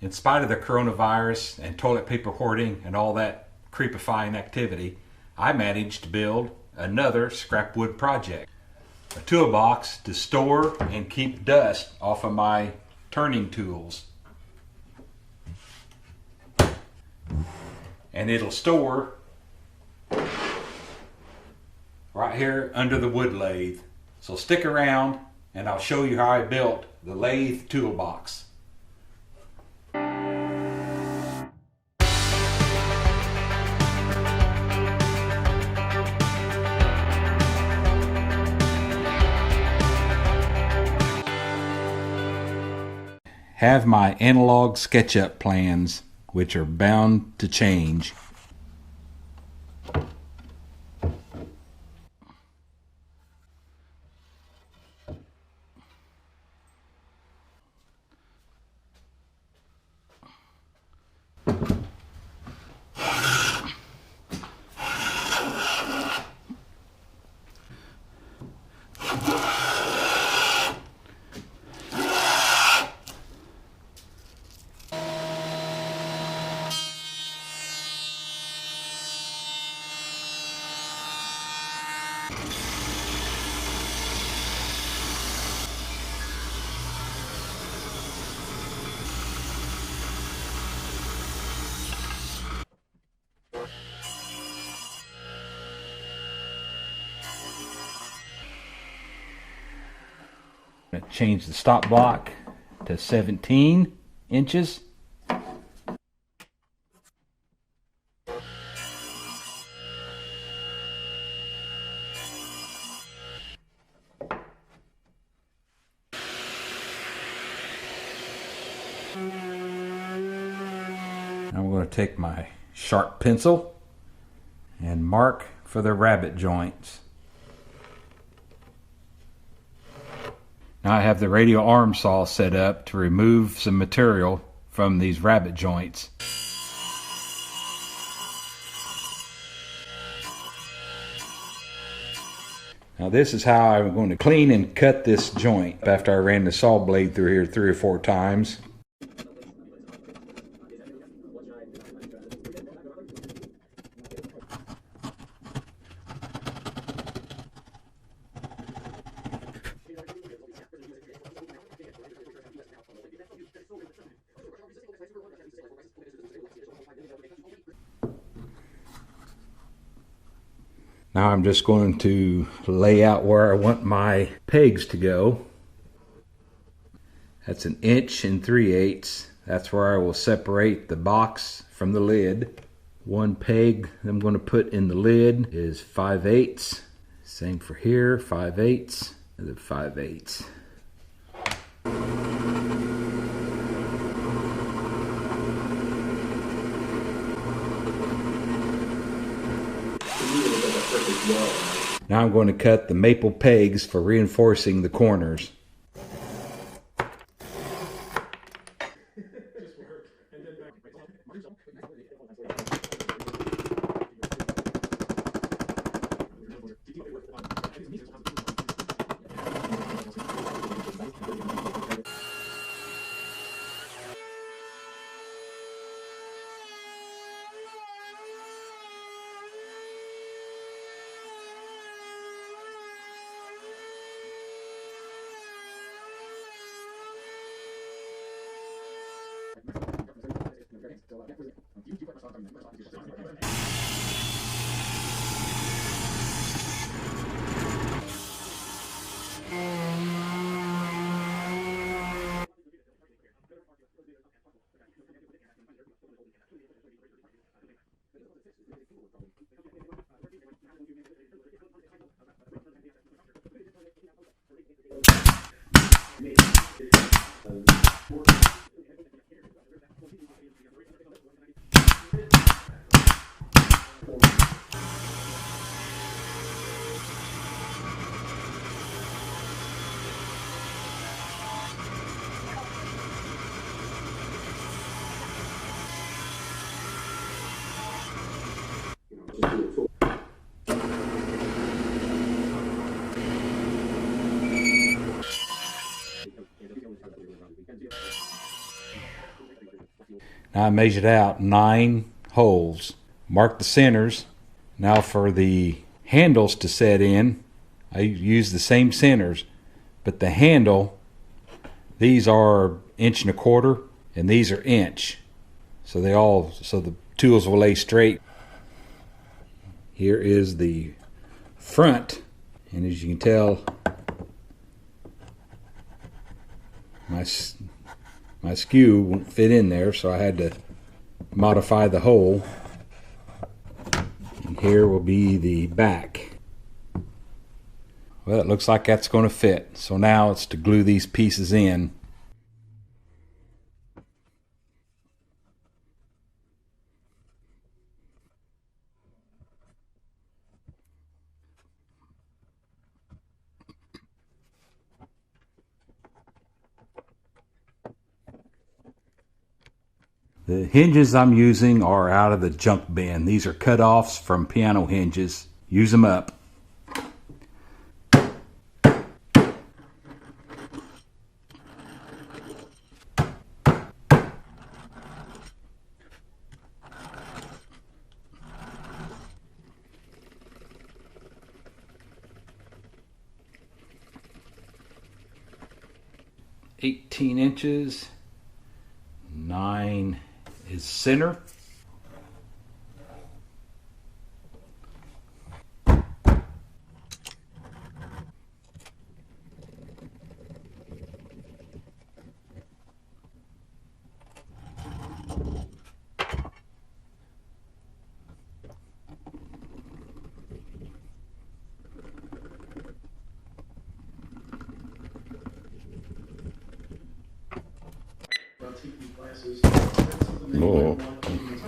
In spite of the coronavirus and toilet paper hoarding and all that creepifying activity, I managed to build another scrap wood project. A toolbox to store and keep dust off of my turning tools. And it'll store right here under the wood lathe. So stick around and I'll show you how I built the lathe toolbox. Have my analog SketchUp plans, which are bound to change. Change the stop block to 17 inches. I'm going to take my sharp pencil and mark for the rabbet joints. Now I have the radial arm saw set up to remove some material from these rabbet joints. Now this is how I'm going to clean and cut this joint after I ran the saw blade through here 3 or 4 times. Now I'm just going to lay out where I want my pegs to go. That's 1 3/8. That's where I will separate the box from the lid. One peg I'm going to put in the lid is 5/8. Same for here, 5/8, and then 5/8. Now I'm going to cut the maple pegs for reinforcing the corners. Now I measured out 9 holes, marked the centers. Now for the handles to set in, I use the same centers, but the handle, these are 1.25 inches and these are inch. So the tools will lay straight. Here is the front, and as you can tell, my skew won't fit in there, so I had to modify the hole. And here will be the back. Well, it looks like that's going to fit. So now it's to glue these pieces in. The hinges I'm using are out of the junk bin. These are cut-offs from piano hinges. Use them up. "18 inches, 9 is center." Taking classes. That's something that you might want to